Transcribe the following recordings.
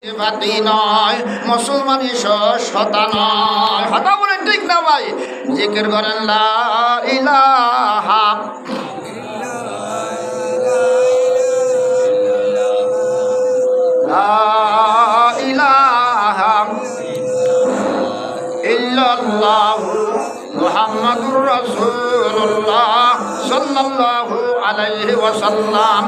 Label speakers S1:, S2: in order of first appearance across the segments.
S1: বাতি নয় মুসলমানি সতা নয়। হতা বলেন ঠিক না ভাই? জিকির করেন লা ইলাহা লা ইলাহা ইল্লাল্লাহু মুহাম্মাদুর রাসূলুল্লাহ সাল্লাল্লাহু আলাইহি ওয়াসাল্লাম।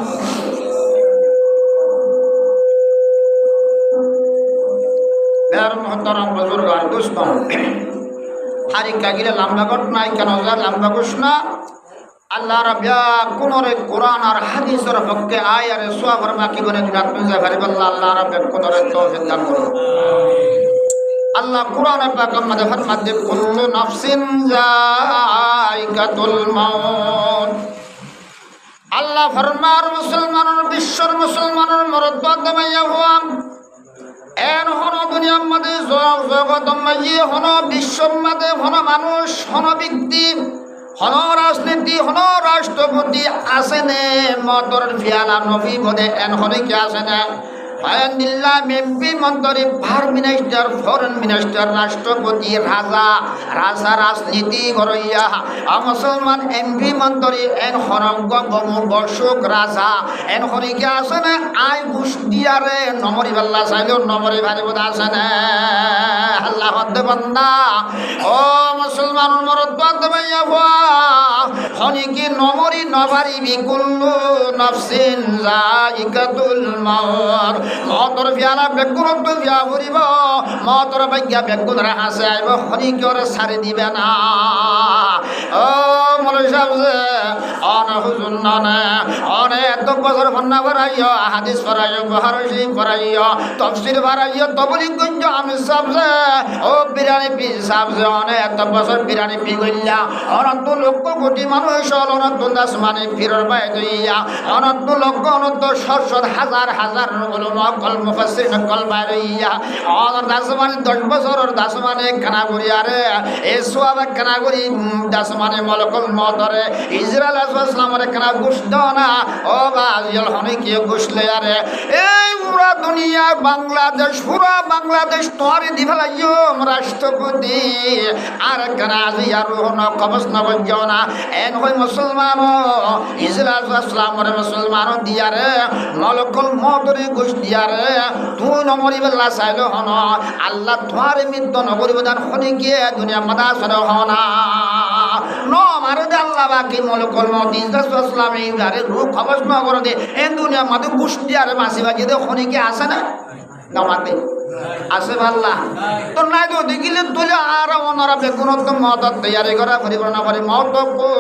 S1: আল্লাহ রাব্বিয়া কোনরে কোরআন আর হাদিসের পক্ষে আয় আর সওয়াবের বাকি বনে দিন আপনি যা পারিব আল্লাহ রাব্বিয়া কোনরে তৌফিক দান করুন। আল্লাহ কোরআনে পাক আমাদের ফরমাতে কুল্লু নাফসিন যায়িকাতুল মাউত। আল্লাহ ফরমার মুসলমানের বিশ্বর মুসলমানের মরদ দমাইয়া হওয়া এন হন দুনিয়ার মাঝে জগৎ মাঝে হন বিশ্বর মাঝে হন মানুষ হন ব্যক্তি হন রাজনীতি হন রাষ্ট্রপতি আসেনে মতর ফিয়ালা নবী বলে এন হনে কি আসেনে আয়ান্দিল্লাহ এমপি মন্ত্রী ভার মিনিস্টার ফরেন মিনিস্টার রাষ্ট্রপতি রাজা রাজা রাজনীতি করইয়া মুসলমান এমপি মন্ত্রী এন হরঙ্গ বসুক রাজা এন হরিকে আছে না আয় ঘুষ দিয়ারে নমরি বাল্লা চাইলেও নমরি ভারি বোধ আছে না আল্লাহ বান্দা ও মুসলমান মরদ ভাইয়া হনিকে নমরি নবারিবি কুল্লু নাফসিন যায়িকাতুল মাউত। মতর বিয়ালা বেগুনত বিয়া ভরিব মতর ভাগ্যা বেগুন হাসে আইব হনিকে সারি দিবে না। ও মৌলভী সাহেব যে অন হুজুর ননে অনে এত বছর ফন্না ভরাইও হাদিস ভরাইও বুখারী শরীফ ভরাইও তাফসীর ভরাইও তবলিগগঞ্জ আমি সাহেব যে ও বিরানি পি সাহেব যে অনে এত বছর বিরানি পি গইলা অনন্ত লক্ষ কোটি মানুষ অনন্ত দাস মানে ফিরর বাই দইয়া অনন্ত লক্ষ অনন্ত শত হাজার হাজার উলামা কল মুফাসসিরিন কল বাইরিয়া অনন্ত দাস মানে 10 বছরের দাস মানে কানাগুরিয়ারে এ সোয়াবে কানাগুরি দাস মানে মলকুল মওতরে ইসরাইল আসসালামের কানা ঘুষ দাও না ও বাজিল হনি কি ঘুষ লয় আরে এই পুরা দুনিয়া বাংলাদেশ পুরা বাংলাদেশ তোরে দিভালাইও রাষ্ট্রপতি আর কানাজি আর হন কবস নবজ না এন হই মুসলমান ইসরাইল আসসালামের মুসলমান দিয়ারে মলকুল মওতরে ঘুষ দিয়ারে তুই নমরি বেলা চাইলো হন আল্লাহ তোরে মৃত্যু নগরি বদান হনি কি দুনিয়া মাদা সর হনা নো মারে দে আল্লাহ বাকি মলকুল মওত ইসলাম এই গারে রূপ খবর ন করে দে এন দুনিয়া মাদে গুষ্টি আর মাসি বাজি দে খনি কি আসে না গামাতে আসে আল্লাহ তো নাই তো দেখিলে তুলে আর ওনারা বেগুনত মত তৈয়ারি করা করিব না পারি মত কো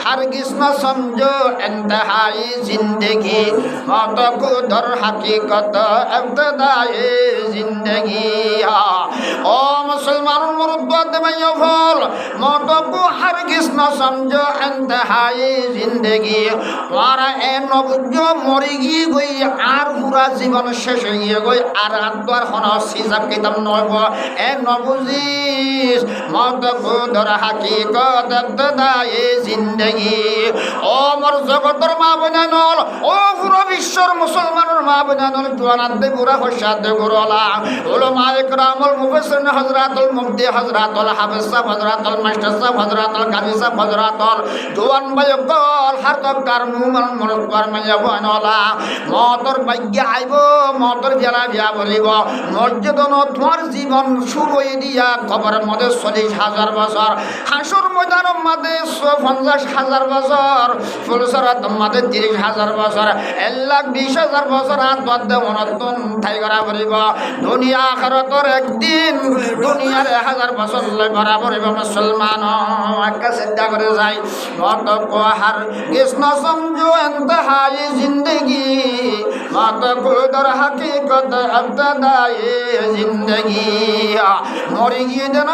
S1: হারগিজ না সমঝো ইন্তহাই জিন্দেগি মত কো দর হাকিকত ইবতদাই জিন্দেগি ও মুসলমান মুরব্বত ভাইও ফল মত কো হারগিজ না সমঝো ইন্তহাই জিন্দেগি তোমারা এ নবুজো মরি গই গই আর পুরা জীবন শেষ হয়ে গই আর আদর হন হিসাব কিতাব নব এ নবুজিস মত কো দর হাকিকত ইবতদাই জিন্দেগি ও মোর জগতর মা বোনানল ও পুরো বিশ্বর মুসলমানের মা বোনানল জওয়ানাত দে পুরা হশাত দে গুরলা উলামা ইকরামুল মুফাসসিরিন হযরতুল মুফতি হযরতুল হাফিজ সাহেব হযরতুল মাস্টার সাহেব হযরতুল কাজী সাহেব হযরতুল জওয়ান ভাইকল হারতকার মুমান মরদবার মাইয়া বনলা মতর ভাগ্য আইব মতর জেলা বিয়া বলিব মসজিদন তোমার জীবন শুরু হয়ে দিয়া কবরের মধ্যে 40,000 বছর হাসর ময়দানের মধ্যে 50,000 বছর ফুলসরাত মধ্যে 30,000 বছর 1,20,000 বছর হাত বাদে অনন্তন ঠাই করা বলিব দুনিয়া আখিরাতের একদিন দুনিয়ার 1000 বছর লই বরাবর মুসলমান একটা চিন্তা করে যাই মত কো হার কৃষ্ণ সমঝো ইন্তহাই জিন্দেগি মত কো দর হাকিকত ইবতদাই জিন্দেগি মরি গিয়ে যেন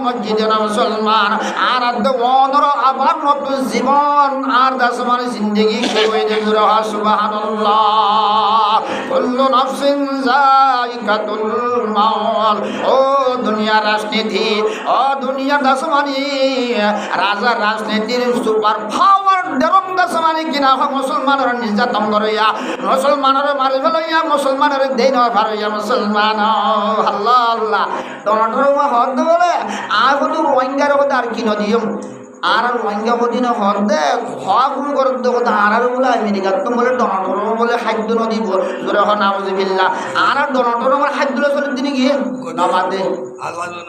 S1: মসজিদে মুসলমান আর দোনর আবার নতুন জীবন আর দাসমান জিন্দেগি শুরু হয়ে যাবে সুবহানাল্লাহ কুল্লু নাফসিন যায়িকাতুল মাউত। ও দুনিয়ার রাজনীতি ও দুনিয়ার দাসমানি রাজা রাজনীতির সুপার পাওয়ার ডরম দাসমানি কিনা মুসলমানের নির্যাতন করিয়া মুসলমানের মারি ফেলাইয়া মুসলমানের দেন ভারইয়া মুসলমান আল্লাহ আল্লাহ টনটরমা হদ বলে আর শুধু রোহিঙ্গার কথা আর কি নদীম আর রোহিঙ্গা কদিন হদে হওয়া ভুল করতে কথা আর বলে আমেরিকার তো বলে টনটরম বলে খাদ্য নদী জোরে হ নাউজুবিল্লাহ আর টনটরমের খাদ্য চলে তিনি গিয়ে নামাদে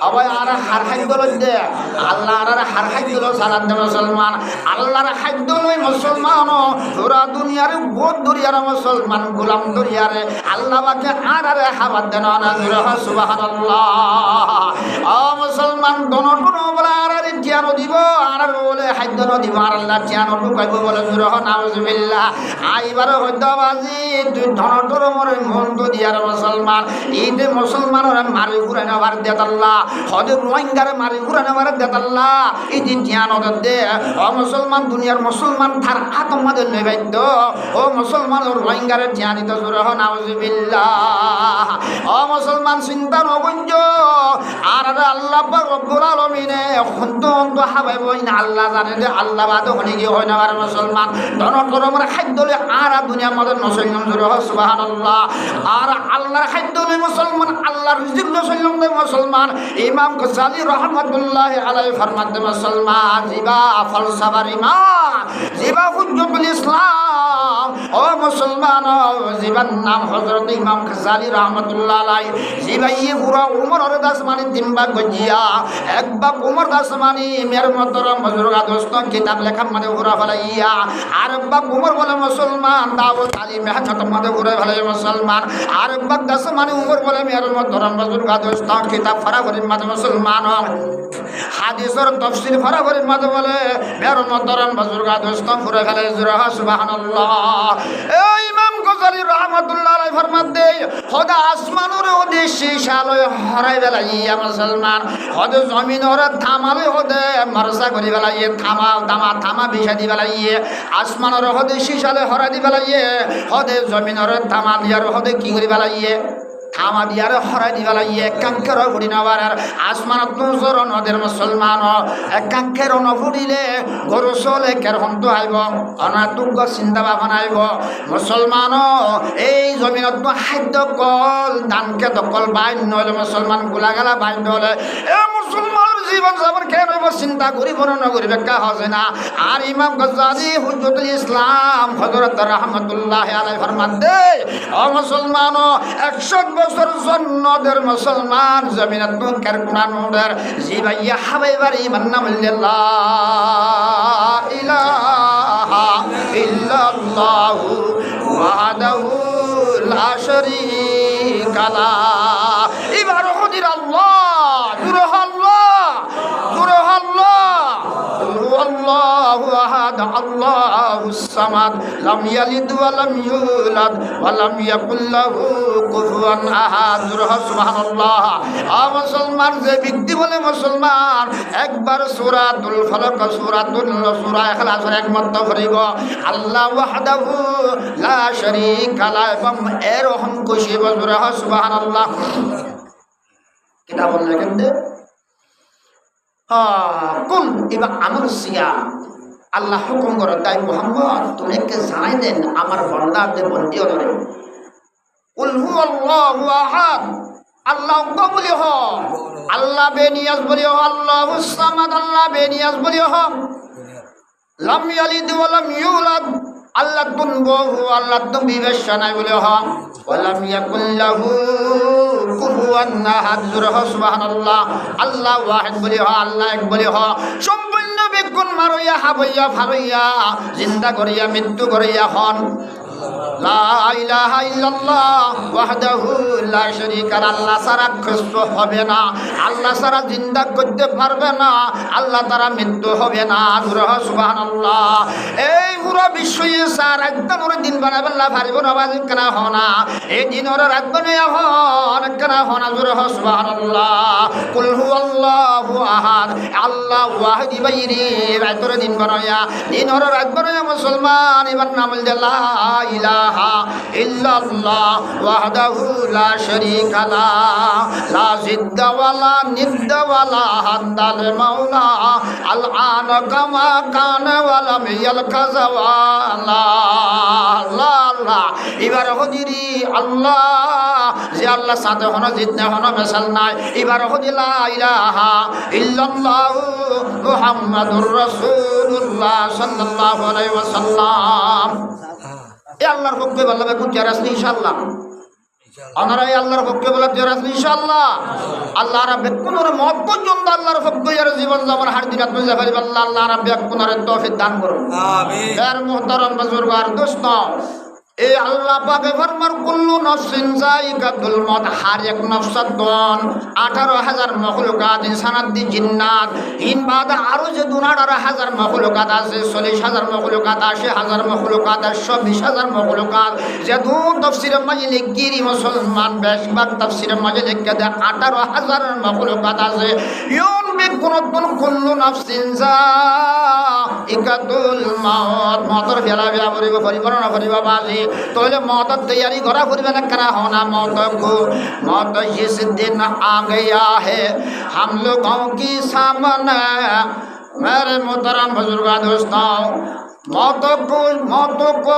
S1: আবার আর হার খাদ্য দে আল্লাহ আর হার খাদ্য সালাদ দে মুসলমান আল্লাহর খাদ্য লই মুসলমান পুরা দুনিয়ার বহুত দরিয়ার মুসলমান গোলাম দরিয়ারে আল্লাহ বাকে আর খাবার দেন না জোরে হ সুবহানাল্লাহ ও মুসলমান টনটরম বলে আর টিয়ানো দিব আর বলে খাদ্য নদীব আর আল্লাহ টিয়ানো ঢুকাইব বলে জোরে হ নাউজুবিল্লাহ আইবার হদ্দাবাজি তুই টনটরমের মন তো দিয়ার মুসলমান ঈদে মুসলমানের মারি ঘুরে নেবার দে আল্লাহ হজর রোহিঙ্গার মারি ঘুরে নেবার দে আল্লাহ এই দিন জ্ঞান দে ও মুসলমান দুনিয়ার মুসলমান তার আতঙ্কদের নেবাদ্য ও মুসলমান রোহিঙ্গার জ্ঞান দিত জোরে হ নাউজুবিল্লাহ ও মুসলমান চিন্তা নগঞ্জ আর আল্লাহ পাক রব্বুল আলামিনে অন্ত হাবাইব না আল্লাহ জানে যে আল্লাহ বাদ হনি কি হয় না আর মুসলমান টনটরমের খাদ্য লই আর দুনিয়ার মধ্যে নসইলাম জোরে হ সুবহানাল্লাহ আর আল্লাহর খাদ্য লই মুসলমান আল্লাহর রিজিক নসইলাম দে মুসলমান ইমাম গজালি রাহমাতুল্লাহ আলাইহি ফরমাতে মুসলমান জিবা ফলসফার ইমাম জিবা হুজ্জতুল ইসলাম ও মুসলমান জিবার নাম হযরত ইমাম গজালি রাহমাতুল্লাহ আলাইহি জিবাই পুরা উমরের দাসমানি তিনবার গজিয়া একবার উমর দাসমানি মের মতরম বুজুর্গ দোস্ত কিতাব লেখা মানে পুরা ফলাইয়া আর একবার উমর বলে মুসলমান দাওয়াত আলী মেহনত মধ্যে পুরা ফলাই মুসলমান আর একবার দাসমানি উমর বলে মের মতরম বুজুর্গ দোস্ত কিতাব ফরাফরির মাঝে মুসলমান হাদিসের তাফসীর ফরাফরির মাঝে বলে মের মতরম বুজুর্গ দোস্ত পুরা ফলাই জুরা সুবহানাল্লাহ এই ইমাম গজালি রাহমাতুল্লাহ আলাইহি ফরমাতে খোদা আসমানের উদ্দেশ্যে শালয় হরাই বেলাইয়া মুসলমান খোদা জমিনের থামালে হদে মারসা করি বেলাইয়ে থামা বিষা দি বেলাইয়ে আসমানের হদে শিশালে হরা দি বেলাইয়ে হদে জমিনের থামা দিয়ার হদে কি করি বেলাইয়ে থামা দিয়ার হরাই দি বেলাইয়ে একাঙ্কের ফুড়ি নেবার আসমানত নজর নদের মুসলমান একাঙ্কের নফুড়িলে গরু চলে কের হন্ত আইব অনাতুজ্ঞ চিন্তা ভাবনা আইব মুসলমান এই জমিনত খাদ্য কল ধানকে দকল বাইন নহলে মুসলমান গোলাগালা বাইন হলে এ মুসলমানের জীবন যাপন কেন হইব চিন্তা করিব নকরিবে কা হসে না আর ইমাম গজালি হুজ্জতুল ইসলাম হযরত রাহমাতুল্লাহ আলাইহি ফরমাতে ও মুসলমান 100 বছর জন্নদের মুসলমান জমিনত কার কুরআনের জিবাইয়া হাবাইবার ইমান নাম লা ইলাহা ইল্লাল্লাহু ওয়াহদাহু লা শারীকা লা ইবার হুদির আল্লাহ আল্লাহু আহাদ আল্লাহুস সামাদ লাম ইয়ালিদ ওয়া লাম ইউলাদ ওয়া লাম ইয়াকুল লাহু কুফুয়ান আহাদ সুবহানাল্লাহ মুসলমান যে ব্যক্তি বলে মুসলমান একবার সূরাতুল ফালাক সূরা ইখলাসের একমত করিব আল্লাহ ওয়াহদাহু লা শারীকা লা এবং এরকম খুশি বজরা সুবহানাল্লাহ কিতাব লেখেন কুল এবার আমার সিয়াম আল্লাহ হুকুম করে তাই মুহাম্মদ তুমি কে জানাই দেন আমার বান্দাদের বন্দী করে কুল হুয়াল্লাহু আহাদ আল্লাহ বলি হ আল্লাহ বেনিয়াজ বলি হ আল্লাহুস সামাদ আল্লাহ বেনিয়াজ বলি হ লাম ইয়ালিদ ওয়া লাম ইউলাদ আল্লাহ তুনবহু আল্লাহ তুমি বিবেশনা নাই বলি হ ওয়া লাম ইয়াকুল লাহু কুফুয়ান আহাদ সুবহানাল্লাহ আল্লাহ ওয়াহিদ বলি হ আল্লাহ এক বলি হ সম্পূর্ণ বেগুন মারইয়া হাবইয়া ফারইয়া জিন্দা করিয়া মৃত্যু করিয়া হন লা ইলাহা ইল্লাল্লাহ ওয়াহদাহু লা শারীকা লাহু আল্লাহ ছাড়া কিছু হবে না আল্লাহ ছাড়া জিন্দা করতে পারবে না আল্লাহ তারা মৃত্যু হবে না সুবহানাল্লাহ এই পুরো বিশ্বই সার একদম দিন বানাবে আল্লাহ পারিব না বাজি কেনা হনা এই দিনের রাত বানাইয়া হন কেনা হনা জোরে হ সুবহানাল্লাহ। কুল হুয়াল্লাহু আহাদ আল্লাহ ওয়াহিদ বাইরি রাতরে দিন বানায়া দিন হর রাত বানায়া মুসলমান এবার নাম লা ইলাহা ইল্লাল্লাহ ওয়াহদাহু লা শারীকা লা লা জিদ্দা ওয়ালা নিদ্দা ওয়ালা হাদ্দাল মাওলা আল আন কামা কান ওয়ালা মিয়াল কাযাওয়ালা আল্লাহ আল্লাহ। এবার হদিরি আল্লাহ যে আল্লাহ সাথে হন জিতনে হন মেশাল নাই। এবার হদি লা ইলাহা ইল্লাল্লাহু মুহাম্মাদুর রাসূলুল্লাহ সাল্লাল্লাহু আলাইহি ওয়াসাল্লাম। এ আল্লাহর পক্ষে বলবে কোন জারাস ইনশাআল্লাহ। আমরা এই আল্লাহর পক্ষে বলে জারাস ইনশাআল্লাহ। আল্লাহ রাব্বে কোনর মত পর্যন্ত আল্লাহর পক্ষে এর জীবন যেমন হার দিনাত বুঝা পারি আল্লাহ আল্লাহ রাব্বে কোনর তৌফিক দান করুন আমিন। এর মুহতারাম বুজুর্গার দোস্ত এই আল্লাহ পাকে ফরমান কুল্লু নফসিন যায়িকাতুল মউত হার এক নফসাত দন 18000 মখলুকাত ইনসানাত দি জিন্নাত ইন বাদ আরো যে 18000 মখলুকাত আছে 40000 মখলুকাত 80000 মখলুকাত 120000 মখলুকাত যে দু তাফসীরে মাঝে লিখিরি মুসলমান বেশভাগ তাফসীরে মাঝে লিখে দেয় 18000 মখলুকাত আছে ইউন বিকুনুন কুল্লু নফসিন যায়িকাতুল মউত মতর ফেলা বিয়া করিব পরিবর্তন করিব বাজি তোলে मौत तैयारी करा फिर मैंने करा होना मौत को मौत जिस दिन आ गया है हम लोगों की सामने मेरे मोहतरम बुजुर्ग दोस्तों मौत को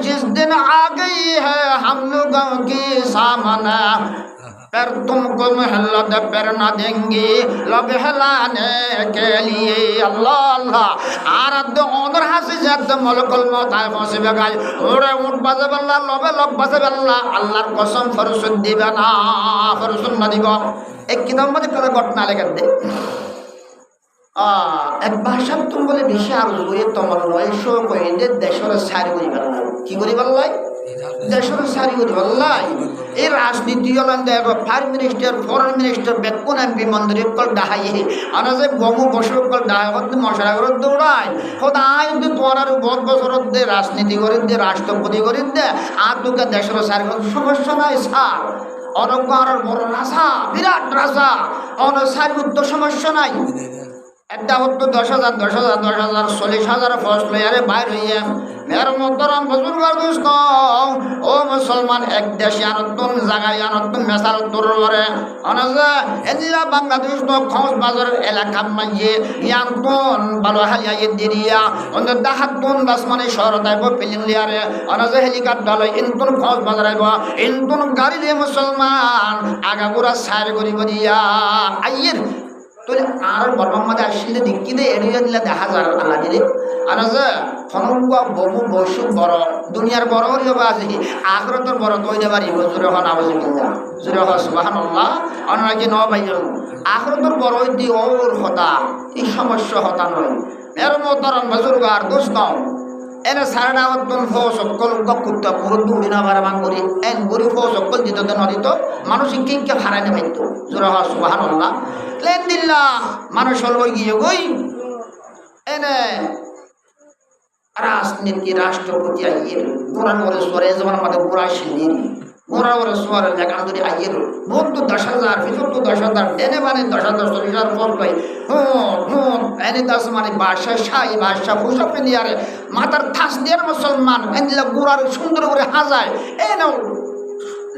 S1: जिस दिन आ गई है हम लोगों की सामने पर तुमको मोहल्लत पर न देंगे लब हिलाने के लिए अल्लाह अल्लाह आरद ओनर हासि जात मलकुल मौत आए फंसे बेगाय ओरे उठ बाजे बल्ला लबे लब बाजे बल्ला अल्लाहर कसम फरसुद दिबे ना फरसुद न দিব एक किताब মধ্যে কত ঘটনা লেখা দে এক ভাষা তুমি বলে বেশি আর লয়ে তোমার নয় শো কইতে দেশের সারি করি বললাই কি করি বললাই দেশের সারি করি বললাই এই রাজনীতি হলেন দেখো ফায়ার মিনিস্টার ফরেন মিনিস্টার বেকুন এমপি মন্ত্রী কল ডাহাই আর যে গমু বসর কল ডাহাই হতে মশারা করে দৌড়ায় খোদাই যদি তোমার আর বহুত বছর দে রাজনীতি করে দে রাষ্ট্রপতি করে দে আর তোকে দেশের সারি সমস্যা নাই স্যার অনজ্ঞ আর বড় রাজা বিরাট রাজা অন সারি তো সমস্যা নাই একটা হতো 10,000 10,000 10,000 40,000 ফসল আরে বাইর হইয়া মের মোহতরম বুজুর্গার দোস্ত ও মুসলমান এক দেশে আনতুন জায়গায় আনতুন মেসাল তোরে অনজা এদিলা বাংলাদেশ তো খোঁজ বাজার এলাকা মাইয়ে ইয়ানতুন ভালো হালিয়া দিরিয়া অন্য দাহাতুন দাসমানে শহর দাইব পিলিন লিয়ারে অনজা হেলিকপ্টার লই ইনতুন খোঁজ বাজার আইব ইনতুন গাড়ি দিয়ে মুসলমান আগাগুড়া সাইর করিব দিয়া আইয়ের তোলে আর বর্মামাদে আসলে দেখি দে এরিয়া দিলে দেখা যায় আল্লাহ দিলে আর যে ফনঙ্গা বহু বসু বড় দুনিয়ার বড় হইল আছে আখরাতের বড় কইতে পারিব জোরে হন আওয়াজুবিল্লাহ জোরে হ সুবহানাল্লাহ অনরাকি ন ভাই আখরাতের বড় হইতি ওর হতা এই সমস্যা হতা নয় এর মোহতরম বুজুর্গার দোস্ত এনে সারাটা অত্যন সকল কুত্তা পুরো দুড়ি না বারাবান করি এন গরিব সকল দিত নদিত মানুষ কে হারাই না পাইতো জোরে হ সুবহানাল্লাহ লেন দিল্লা মানুষ লই গিয়ে গই এনে রাজনীতি রাষ্ট্রপতি আইয়ের গোড়ার ওরে সরে যেমন আমাদের গোড়া শিলির গোড়া ওরে সরে লেখা ধরে আইয়ের বহুত তো 10,000 ভিতর তো 10,000 দেনে মানে 10,000 40,000 ফল পাই এনে দাস মানে বাদশা শাহী বাদশা ফুসা পেলিয়ারে মাথার থাস দিয়ে মুসলমান এনলা গোড়ার সুন্দর করে হাজায় এনে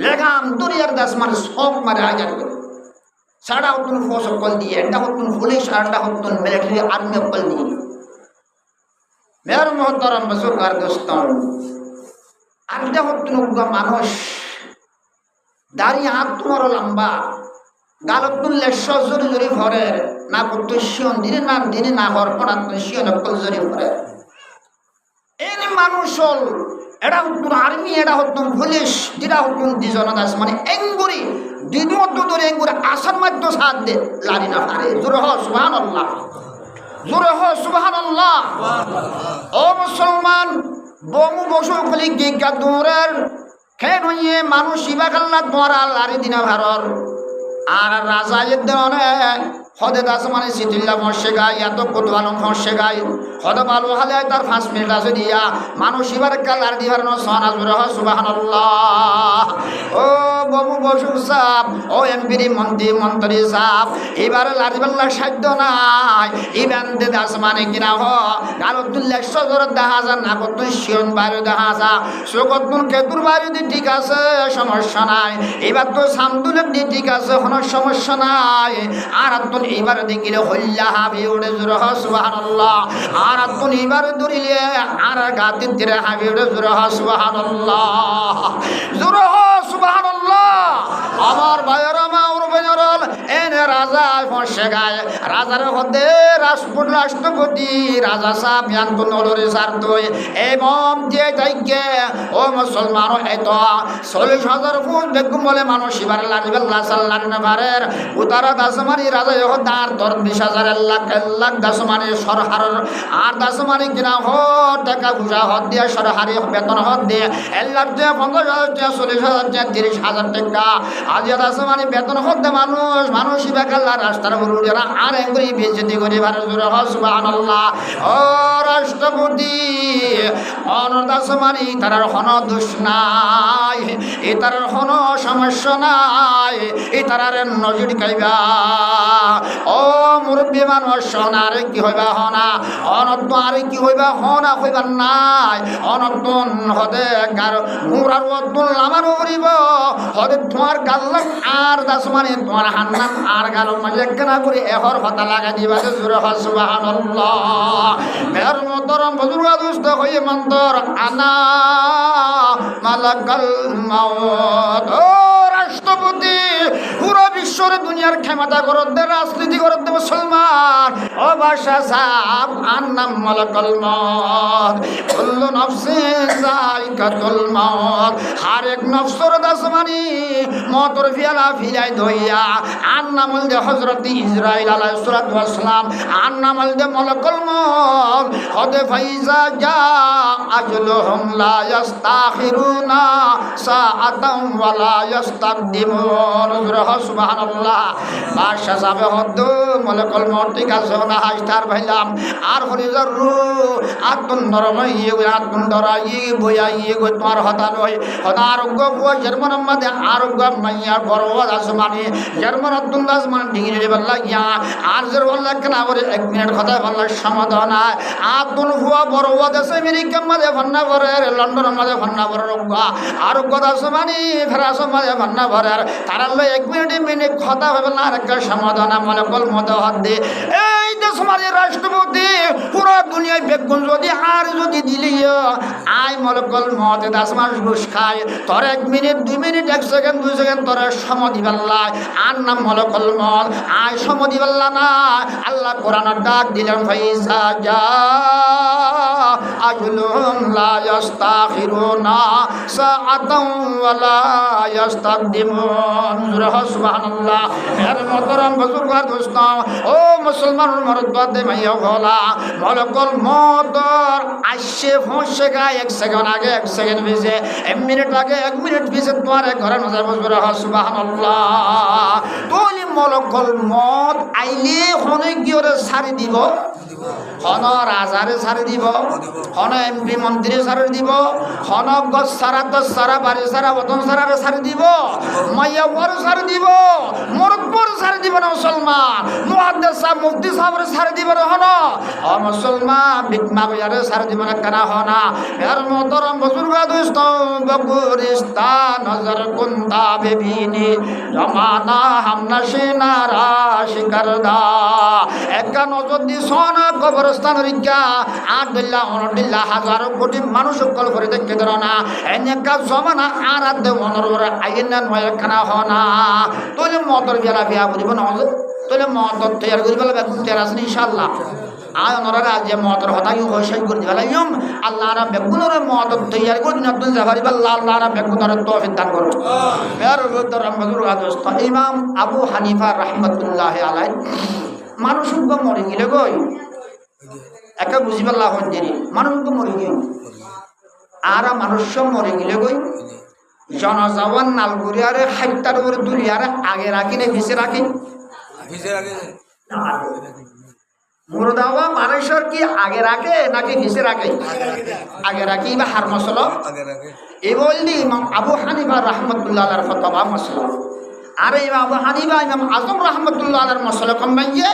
S1: লেখাম দুনিয়ার দাস মানে সব মারে হাজার করে সাড়া হতুন ফৌজ কল দিয়ে একটা হতুন পুলিশ আরটা হতুন মিলিটারি আর্মি কল দিয়ে মেয়র মোহতরম বুজুর্গার দোস্ত আরটা হতুন মানুষ দাড়ি হাত তোমার লম্বা গালতুন লেশ জরি জরি ভরে না করতো শিয়ন দিনে না হর পড়াত শিয়ন কল জরি ভরে এই মানুষ হল এটা হতুন আর্মি এটা হতুন পুলিশ যেটা হতুন দুজন দাস মানে এঙ্গুরি দিনমধ্য ধরে এঙ্গুরি আসার মাধ্য সাথ দে লারি না পারে জোরে হ সুবহানাল্লাহ জোরে হ সুবহানাল্লাহ ও মুসলমান বমু বসু খলি গিগা দূরের খেন হইয়ে মানুষ ইবা কাল্লা দ্বারা লারি দিনা ভারর আর রাজা এদের হদে দাস মানে সিতুল্লা মর্ষে গাই এত কোতবালম ফর্ষে গাই হদ বালু হালে তার 5 মিনিট আছে দিয়া মানুষ এবার কালার দিবার ন সনা জুরে হয় সুবহানাল্লাহ। ও বাবু বসু সাপ ও এমপিরি মন্ত্রী সাপ এবার লারিবাল্লা সাধ্য নাই ইবান্দে দাস মানে কিনা হ গালতুল্লাহ সজর দেখা যা না কত শিয়ন বাইরে দেখা যা সুকতুন কেতুর বাইরে দি ঠিক আছে সমস্যা নাই এবার তো সামদুলের দি ঠিক আছে কোনো সমস্যা নাই আর তুন এবার দেখিলে হল্লা হাবি উড়ে জুরে হয় সুবহানাল্লাহ আর তুন এবার দূরিলে আর গাতির দিরে হাবি উড়ে জুরে হয় সুবহানাল্লাহ জুরে হয় সুবহানাল্লাহ। আমার ভাইয়েরা মা উরবেনরল এনে রাজা ফসে গায় রাজার হদে রাষ্ট্রপতি রাজা সাহেব ইয়ান্ত নলরে সারতই এবং যে যাইকে ও মুসলমান এত 40,000 ফুট বেগুম বলে মানুষ এবার লারিবাল্লাহ সাল্লাল্লাহু নফারের উতারা দাসমানি রাজা ইহ দার তোর 20,000 লাখ দাসমানি সরহার আর দাসমানি কিনা হ টাকা পয়সা হদ দিয়া সরহারি বেতন হদ দিয়ে 1 লাখ টাকা 50,000 টাকা 40,000 টাকা 30,000 টাকা আজিয়া দাসমানি বেতন হদ দে মানুষ বেকাল্লা রাস্তার উপরে আর এঙ্গুরি বেজতি করে ভারে জোরে হয় সুবহানাল্লাহ। ও রাষ্ট্রপতি অনদাসমানি তার হন দোষ নাই এ তার হন সমস্যা নাই এ তার নজর কাইবা ও মুরব্বী মানুষ সোনার কি হইবা হনা অনত্ন আর কি হইবা হনা হইবা নাই অনত্ন হদে গার মুরার অতুল লামার উড়িব হদে তোমার গাল্লা আর দাসমানি তোমার হান্নান আর গাল মাঝে কেনা করে এহর হতা লাগা দিবা জোরে হয় সুবহানাল্লাহ। মের মোহতরম বুজুর্গ দুস্থ হয়ে মন্তর আনা মালাকাল মাউত ও রাষ্ট্রপতি পুরো বিশ্বর দুনিয়ার ক্ষমতা করত দে রাজনীতি করত দে মুসলমান ও বাদশা সাহেব আন্নাম মালাকাল মাউত কুল্লু নফসিন যায়কাতুল মাউত হর এক নফসর দাসমানি মতর ফিয়ালা ফিলাই দইয়া আন্নামল দে হযরত ইসরাইল আলাইহিস সালাতু ওয়াস সালাম আন্নামল দে মালাকুল মাউত হদে ফাইজা জা আজলুহুম লা ইস্তাখিরুনা সাআতাম ওয়া লা ইস্তাকদিমুন সুবহানাল্লাহ। বাদশা সাহেব হদ মালাকুল মাউত ঠিক আছে না হাসতার ভাইলাম আর হরিজর রু আতুন নরম ইয়ে আতুন দরাই বইয়া ইয়ে গো তোমার হতা লই হদা আরোগ্য বই জার্মান মধ্যে আরোগ্য মাইয়া বড় আসমানি জার্মান আব্দুল্লাহ আসমান ডিগ্রি বললা ইয়া আর জের বললা কেনা করে 1 মিনিট কথা বললা সমাধান আতুন হুয়া বড় দেশে আমেরিকা মধ্যে ভান্না ভরে লন্ডন মধ্যে ভান্না ভরে আরোগ্য আসমানি ফরাস মধ্যে ভান্না ভরে তারা 1 মিনিট কথা হবে না একটা সমাধান মালাকুল মত হাত দে এই দেশ মানে রাষ্ট্রপতি পুরো দুনিয়ায় বেগুন যদি আর যদি দিলি আই মালাকুল মত দাস মাস ঘুষ খায় তোর 1 মিনিট 2 মিনিট 1 সেকেন্ড 2 সেকেন্ড তোর সমাধি বাল্লা আর নাম মালাকুল মত আই সমাধি বাল্লা না আল্লাহ কোরআনের ডাক দিলেন ফাইজা জা আজলুহুম লা ইস্তাখিরুনা সাআতাম ওয়া লা ইস্তাকদিমুন সুবহানাল্লাহ। এর মতরম বুজুর্গ দোস্ত ও মুসলমান মরদ বাদে মাইয়া ভোলা মালাকুল মত আসে ফসে গায় 1 সেকেন্ড আগে 1 সেকেন্ড পিছে 1 মিনিট আগে 1 মিনিট পিছে তোমার ঘরে নজর বসবে সুবহানাল্লাহ। তোলি মালাকুল মত আইলে হনে গিয়ে সারি দিব হন রাজারে সারি দিব হন এমপি মন্ত্রী সারি দিব হন গছ সারা দশ সারা বাড়ি সারা বতন সারারে সারি দিব মাইয়া বড় সারি দিব মরদ বড় সারি দিব না মুসলমান মুহাদ্দিস সাহেব মুফতি সাহেবের সারি দিব না হন ও মুসলমান বিকমা বয়ারে সারি দিব না কেনা হনা এর মোহতরম বুজুর্গ দোস্ত বগুরিস্তা নজর কুন্দা বেবিনি জমানা হামনা সিনারা শিকারদা একা নজর দি সোনা কবরস্থান রিকা 8 দিল্লা 19 দিল্লা হাজার কোটি মানুষ সকল করে দেখতে ধর না এনেকা জমানা আর দে মনর আইনা নয় খানা হনা তোলে মতর বেলা বিয়া বুঝব না তোলে মতর তৈরি করি বেলা বেগুন তৈরি আছে ইনশাআল্লাহ আয় ওনারা যে মতর হতাই হইসাই করে দিবেলা ইয়ম আল্লাহ রা বেগুনের মতর তৈরি করে দিন আব্দুল জাফারি আল্লাহ রা বেগুনের তৌফিক দান করুন। মের বুদর রহমাতুর দোস্ত ইমাম আবু হানিফা রাহমাতুল্লাহ আলাইহি মানুষ মরে গেলে গই একা বুঝি পাল্লা হন দেরি মানুষ মরে গিয়ে আর মানুষ মরে গেলে গই জনজীবন নালগুড়ি আরে হাইটার উপরে দুনিয়ারে আগে রাখি না ভিসে রাখি মুর্দাওয়া মানুষের কি আগে রাখে নাকি নিচে রাখে? আগে রাখি বা হার মশলা এই বললি ইমাম আবু হানিফা রহমতুল্লাহ আলাইহির ফতোয়া মশলা। আর ইমাম আবু হানিফা ইমাম আজম রহমতুল্লাহ আলাইহির মশলা কমাইয়ে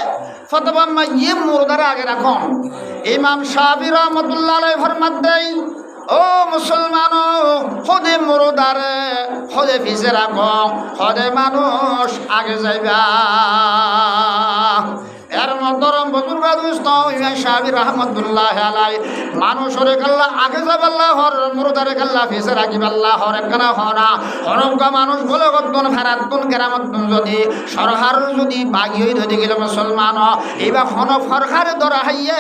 S1: ফতোয়া মাইয়ে মুর্দারে আগে রাখুন। ইমাম শাফি রহমতুল্লাহ আলাইহি ফরমাত দেই, ও মুসলমান, খোদে মুর্দারে খোদে পিছে রাখো, খোদে মানুষ আগে যাইবা। এর মতরম বুজুর্গ দোস্ত ইমাম শাফি রহমাতুল্লাহি আলাইহি মানুষের কাল্লা আগে যাবাল্লাহ হর মুরদারে কাল্লা ফিসে রাখিবাল্লাহ হর একখানা হনা হরঙ্গা মানুষ বলে গদ্দন ফেরাতুন কেরামতুন যদি সরহার যদি বাগি হই ধরে গেল মুসলমান এইবা হন ফরখারে ধরা হাইয়ে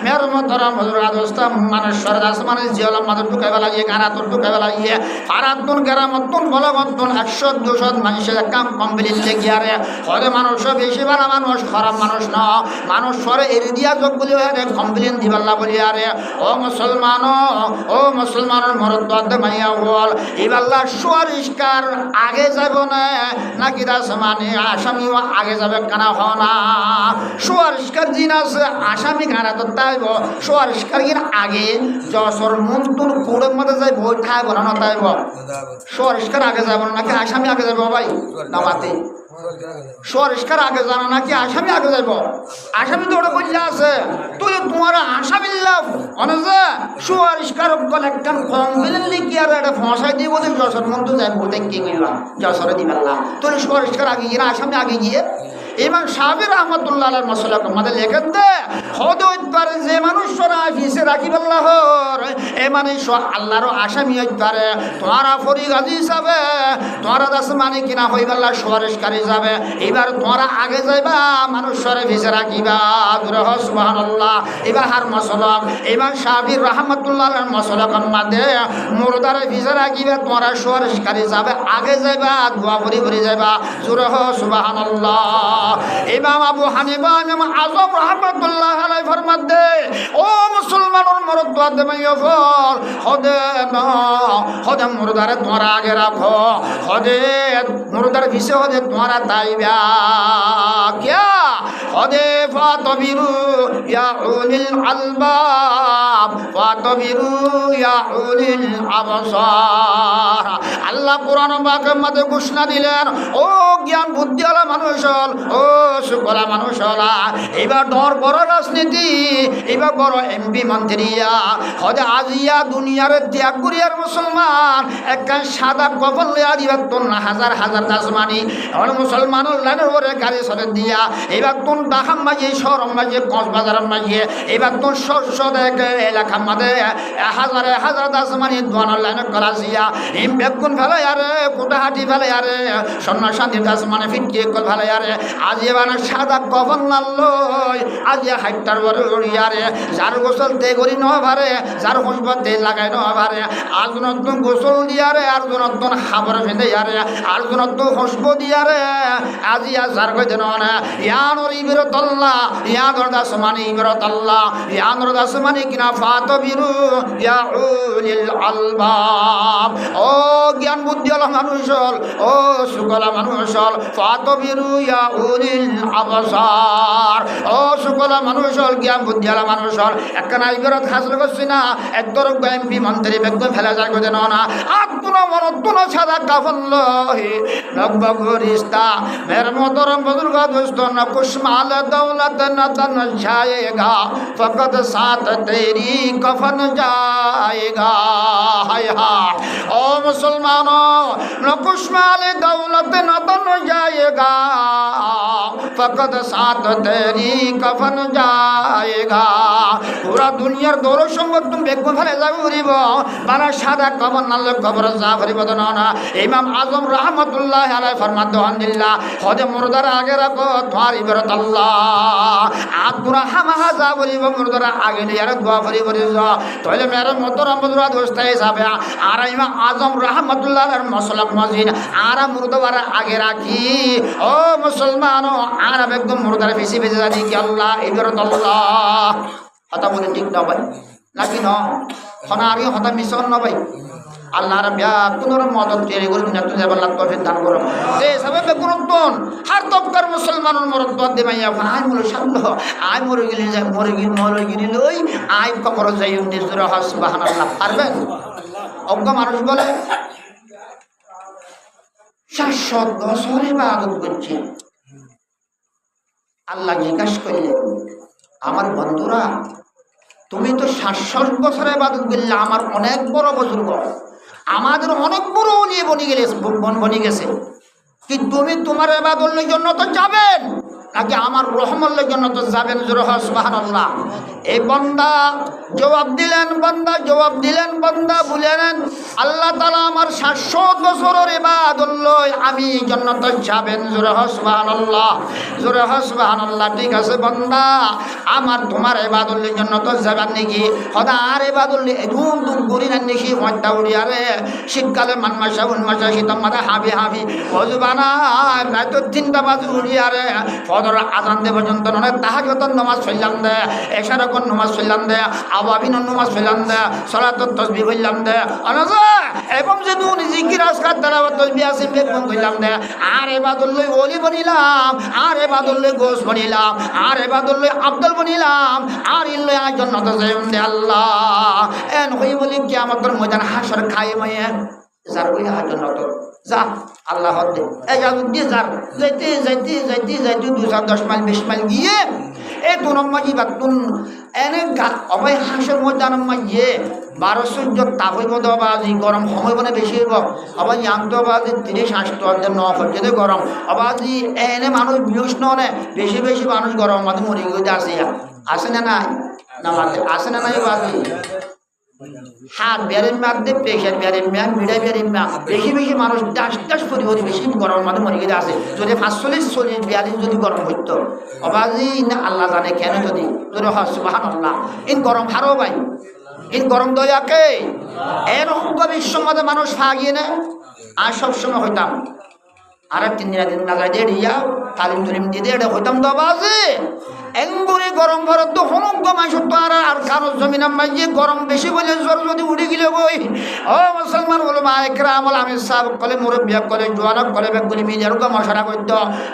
S1: মের মতরম বুজুর্গ দোস্ত মানুষের আসমানে জিয়াল মাদর ঢুকাইবা লাগিয়ে কারাতুন ঢুকাইবা লাগিয়ে ফারাতুন কেরামতুন বলে গদ্দন 100 200 মানুষের কাম কমপ্লিট লেগিয়ারে হরে মানুষ বেশি বালা মানুষ খারাপ মানুষ না, মানুষ সরে এর দিয়া যোগ বলি আরে কমপ্লেন দিবাল্লা বলি আরে ও মুসলমানের মরদ মাইয়া বল ইবাল্লা সুয়ারিষ্কার আগে যাব না নাকি দাস মানে আসামিও আগে যাবে কানা হনা সুয়ারিষ্কার দিন আছে আসামি কানা তো তাইব সুয়ারিষ্কার দিন আগে যশোর মন্তুর কোড়ের মধ্যে যাইব ঠাইব না তাইব সুয়ারিষ্কার আগে যাব নাকি আসামি আগে যাব ভাই নামাতে সুয়ারিষ্কার আগে জানা নাকি আসামি আগে যাইব? আসামি তো ওটা বললে আছে তুই তোমার আসামি লাভ অনেক সুয়ারিষ্কার বলে একখান কম দিলেন লিখি আর একটা ফসাই দিয়ে বলে যশোর মন্ত্র যাইব দেখি গেলাম যশোরে দিবেন তুই সুয়ারিষ্কার আগে গিয়ে আসামি আগে গিয়ে ইমাম শাফি রহমাতুল্লাহ আলাইহির মাসলা আমাদের লেখেন দে হতে হইতে পারে যে মানুষরা ফিসে রাখিবাল্লাহর এ মানুষ আল্লাহর আসামি হইতে পারে তোমারা ফরিগাজি হিসাবে তোমারা দাস মানে কিনা হইবাল্লাহ সুয়ারিশকারী যাবে এবার তোমরা আগে যাইবা মানুষরে ফিসে রাখিবা সুবহানাল্লাহ। এবার হার মাসলা ইমাম শাফি রহমাতুল্লাহ আলাইহির মাসলা আমাদের মুরদারে ফিসে রাখিবা তোমরা সুয়ারিশকারী যাবে আগে যাইবা দোয়া ভরি ভরি যাইবা জোরে সুবহানাল্লাহ। ইমাম আবু হানিফা ইমাম আজম রহমাতুল্লাহ আলাইহি ফরমাত দে ও মুসলমানের মরদ দে মাইয়া ফল খদে মুরদারে তোমরা আগে রাখো খদে মুরদারে পিছে খদে তোমরা তাইবা কিয়া খদে ফাতবিরু ইয়া উলিল আলবাব ফাতবিরু ইয়া উলিল আবসার। আল্লাহ কোরআন পাকের মধ্যে ঘোষণা দিলেন ও জ্ঞান বুদ্ধিওয়ালা মানুষ ও সুকলা মানুষ হলা এবার ডর বড় রাজনীতি এবার বড় এমপি মন্ত্রীয়া হদে আজিয়া দুনিয়ার ত্যাগ করিয়ার মুসলমান একটা সাদা কবল লিয়া দিবার তোর না হাজার হাজার দাসমানি আমার মুসলমান লাইনের ওরে গাড়ি সরে দিয়া এবার তোর ডাকাম মাঝে শহর মাঝে কক্সবাজার মাঝে এবার তোর শস্য এলাকা মাঝে হাজারে হাজার দাসমানি দোয়ানোর লাইনে করাছিয়া হিম বেগুন ফেলে আরে কোটাহাটি ফেলে আরে সন্ন্যাসান্তি দাসমানে ফিটকে ফেলে আরে আজ এবার সাদা কবল নাল্লই আজ হাইটার বড় উড়িয়ারে যার গোসল তে করি ন ভারে যার খুশব তেল লাগাই ন ভারে আজ নতুন গোসল দিয়ারে আর নতুন খাবার ফেঁদে আরে আর নতুন খুশব দিয়ারে আজি আর যার কই দেন না ইয়ানোর ইবরতল্লাহ ইয়ানোর দাসমানি ইবরতল্লাহ ইয়ানোর দাসমানি কিনা ফাতবিরু ইয়া উলিল আলবাব ও জ্ঞান বুদ্ধিওয়ালা মানুষ ও সুকলা মানুষ ফাতবিরু ইয়া উলিল আবসার ও সুকলা মানুষ জ্ঞান বুদ্ধিওয়ালা মানুষ একখানা ইবরত হাসিল করছি না একদর এমপি মন্ত্রী বেগম ফেলা যায় করে দেন না আত্মন মরত্তন সাদা কাফন লহি নব্বরিস্তা মের মতরম বুজুর্গ দোস্ত নকুশমাল দৌলত নতন जाएगा फकत साथ तेरी कफन जाएगा हाय हाय ओ मुसलमानों नकुशमाल दौलत नतन जाएगा फकत साथ तेरी कफन जाएगा पूरा दुनियार दौर संगत तुम बेगम फले जाबुरिब बारा सादा कबर नाल कबर जा भरिब ना इमाम आजम रहमतुल्लाह अलैहि फरमाते अल्लाह खदे मुर्दार आगे रखो तुम्हारी इबादत अल्लाह आदुरा हामा जा भरिब मुर्दार आगे ले यार दुआ भरिब जा तोले मेरे मोहतरम बुजुर्ग दोस्त हिसाबे आरा इमाम आजम रहमतुल्लाह अलैहि मसलक मजिद आरा मुर्दार आगे राखी ओ मुसलमानो आरा बेगम मुर्दार फिसी भेजे जा कि अल्लाह इबादत अल्लाह हता बोले ठीक ना भाई नाकि न खना आगे हता मिशन ना भाई আল্লাহর ব্যাকুনোর মদত তৈরি করে দুনিয়া তুই যাবার লাগতো দান করো যে হিসাবে বেকুনতন হার তক্কার মুসলমানের মরদ বাদ দে মাইয়া আয় মরে সামলো আয় মরে গেলি যাই মরে গেলি লই আয় কবর যাই নিজের হস সুবহানাল্লাহ পারবেন অজ্ঞ মানুষ বলে 700 বছর ইবাদত করছে আল্লাহ জিজ্ঞাসা করলেন আমার বন্ধুরা তুমি তো 700 বছর ইবাদত করলে আমার অনেক বড় বুজুর্গ আমাদের অনেক বড় নিয়ে বনি গেছে কি তুমি তোমার ইবাদতের জন্য তো যাবেন নাকি আমার রহমতের জন্য তো যাবেন সুবহানাল্লাহ এই বান্দা জবাব দিলেন বান্দা বলেন আল্লাহ তাআলা আমার 700 বছরের ইবাদত লই আমি জান্নাতে যাবেন সুবহানাল্লাহ ঠিক আছে বান্দা আমার তোমার ইবাদতের জন্য তো যাবেন নাকি খোদা আর ইবাদত ধুম ধুম করি না নাকি মধ্যা উড়িয়ারে শীতকালে মানমাসা উন্মাসা শীতম মাথা হাবি হজবানা রাত 3টা বাজে উড়িয়ারে ফজর আজান দে পর্যন্ত অনেক তাহাজ্জুদের নামাজ পড়লাম দে এশার কোন নামাজ পড়লাম দে আওয়াবিন নামাজ পড়লাম দে সালাতুত তাসবিহ পড়লাম দে আনাজা এবং যে দুন জিকির আজকার তেলাওয়াত তাসবিহ আছে বেকুম কইলাম দে আর ইবাদত লই ওলি বনিলাম আর ইবাদত লই গোস বনিলাম আর ইবাদত লই আব্দুল বনিলাম আর ইল্লাই জান্নাতে যাইম দে আল্লাহ এন হই বলি কিয়ামতের ময়দান হাসর খায় মায়ে যার ওই জান্নাত যা আল্লাহ দে এই যা দিয়ে যার যাইতে 210 মাইল 20 মাইল গিয়ে এই দু নম্বর বাতুন এনে অবাই হাঁসের মধ্যে গিয়ে 1200 তাপ হইব বাজি গরম সময় মানে বেশি হইব আবার ইয়ান্ত বাজি 30-8 9 পর্যন্ত গরম আবাজি এনে মানুষ বিয়স নয় বেশি মানুষ গরম মাঝে মরে গিয়ে আসে না নাই না মাঝে আসে না নাই বাজি হাত বেড়ের মাধ্যমে প্রেশার বেড়ের ম্যান মিডাই বেড়ের ম্যান বেশি মানুষ 10 পরিবারে বেশি গরম মাঝে মরে গেলে আছে যদি 45-42 যদি গরম হইতো অবাজি না আল্লাহ জানে কেন যদি সুবহানাল্লাহ ইন গরম হারো ভাই ইন গরম দয়াকে এরকম বিশ্বর মধ্যে মানুষ ফাগিয়ে না আর সবসময় হইতাম আর 3 দিন না যায় দিয়া তালিম দিয়ে এটা হইতাম তো বাজে এঙ্গুরি গরম ভরত তো সমগ্র মানুষ তো আর কারো জমিন মাইয়ে গরম বেশি বলে জ্বর যদি উঠে গেলে বই ও মুসলমান বলো মা একরাম আমির সাহেব কলে মুরব্বিয়া কলে জোয়ানক কলে বেগুনি মিজার মশলা করত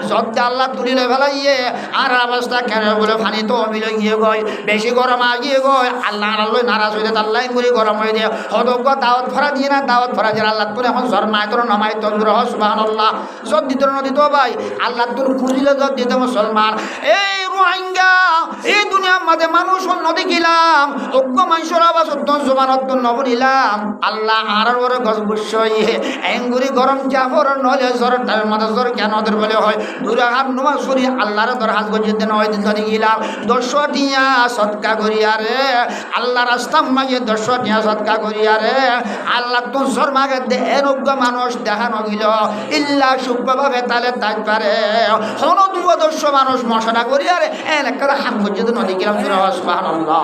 S1: যত আল্লাহ তুলিলে ফেলাইয়ে আর অবস্থা কেন বলে ফানি তো মিলে গিয়ে গয় বেশি গরম আগিয়ে গয় আল্লাহ আল্লাহ নারাজ হয়ে আল্লাহ এঙ্গুরি গরম হয়ে দিয়ে হদজ্ঞ দাওয়াত ভরা দিয়ে না দাওয়াত ভরা দিয়ে আল্লাহ তুলে এখন জ্বর মায় তোর নামাই তন্দ্র সুবহানাল্লাহ যত দিত নদীত ভাই আল্লাহ তোর খুঁজিলে যত দিত মুসলমান এই রোহিঙ্গা এই দুনিয়ার মাঝে মানুষ নদী গেলাম অজ্ঞ মানুষের আবার সত্য জমানত নবরিলাম আল্লাহ আর বড় গছ বসই এঙ্গুরি গরম চাপর নলে জ্বর তার মাঝে জ্বর কেন ওদের বলে হয় দূরে হাত নুমা সরি আল্লাহর দর হাত গজিতে নয় দিন ধরে গেলাম 10 টিয়া সৎকা করিয়া রে আল্লাহ রাস্তা মাঝে 10 টিয়া সৎকা করিয়া রে আল্লাহ তো জ্বর মাগে দে অজ্ঞ মানুষ দেখানো গেল ইল্লা সুখভাবে তালে তাই পারে হন 200 মানুষ মশলা করিয়া রে এলাকার হাত গজিতে নদী গেলাম সুবহানাল্লাহ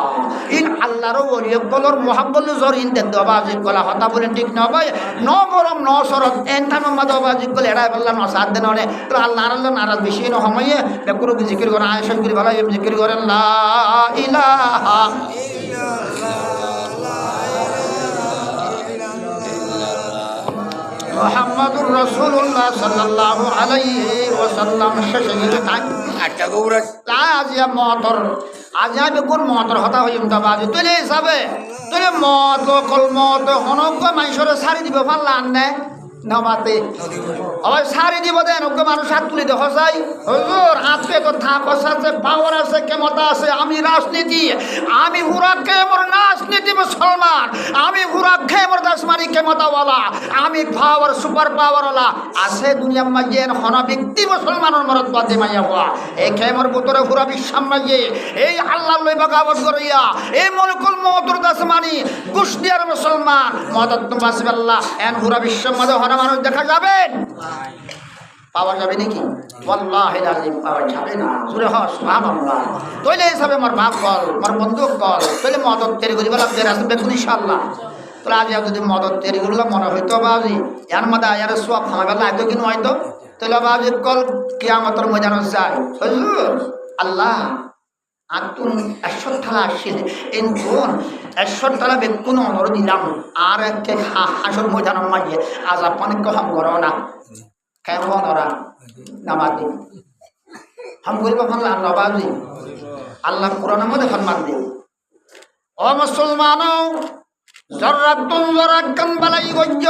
S1: ইন আল্লাহর ওলি বলর মোহাম্মদ জ্বর ইন দেন দবাজি কলা হতা বলেন ঠিক না ভাই ন গরম ন শরৎ এন তাম দবাজি কলে এড়াই বললাম না সাথ দেন তো আল্লাহ নারাজ বেশি ন সময়ে বেকুরু জিকির করে আয়েশা জিকির ভালো জিকির করেন লা ইলাহা মুহাম্মাদুর রাসূলুল্লাহ সাল্লাল্লাহু আলাইহি ওয়াসাল্লাম শেষে আটটা গৌরা আজিয়া মতর আজিয়া বেকুর মতর হতা হইম দবাজি তুলে হিসাবে তুলে মত কল মত হনক মানুষের সারি দিব পারলা আননে নমাতে আবার সারি দিব দেন ওকে মানুষ হাত তুলে দেখো চাই হুজুর আজকে তো থাক আছে পাওয়ার আছে ক্ষমতা আছে আমি রাজনীতি আমি হুরাকে মোর রাজনীতি মুসলমান আমি হুরাকে মোর দাসমারি ক্ষমতাওয়ালা আমি পাওয়ার সুপার পাওয়ারওয়ালা আছে দুনিয়ার মাঝে হন ব্যক্তি মুসলমানের মরদ বাদে মাইয়া হওয়া এই খেমর ভিতরে পুরা বিশ্ব মাঝে এই আল্লাহ লই বগাবত করিয়া এই মলকুল মওতুর দাসমানি কুশদিয়ার মুসলমান মদত বাসিবাল্লাহ এন পুরা বিশ্ব মাঝে হন মানুষ দেখা যাবেন পাওয়া যাবে নাকি ওয়াল্লাহি লাযিম পাওয়া যাবে না সুরে হ সুবহানাল্লাহ তইলে হিসাবে মোর বাপ কল মোর বন্ধু কল তইলে মদত তৈরি করি বলা বের আসবে ইনশাআল্লাহ তোরা আজ যদি মদত তৈরি করলে মনে হইতো বাজি এর মধ্যে আয়ার সব খামাবেলা হয়তো কিনো হয়তো তাহলে বাজি কল কিয়ামতের ময়দানে যায় হুজুর আল্লাহ আতুন 100 থালা আসছিল এন এশ্বরতলা বেকুন অনুরোধ দিলাম আর একটা হাসর ময়দান মাঝে আজ আপনাকে কম করো না কেমন ওরা নামাজি হাম করিব ফানলা নবাজি আল্লাহ কোরআনের মধ্যে ফরমান দেন ও মুসলমানও জর্রাতুন জরাকান বালাই গজ্জ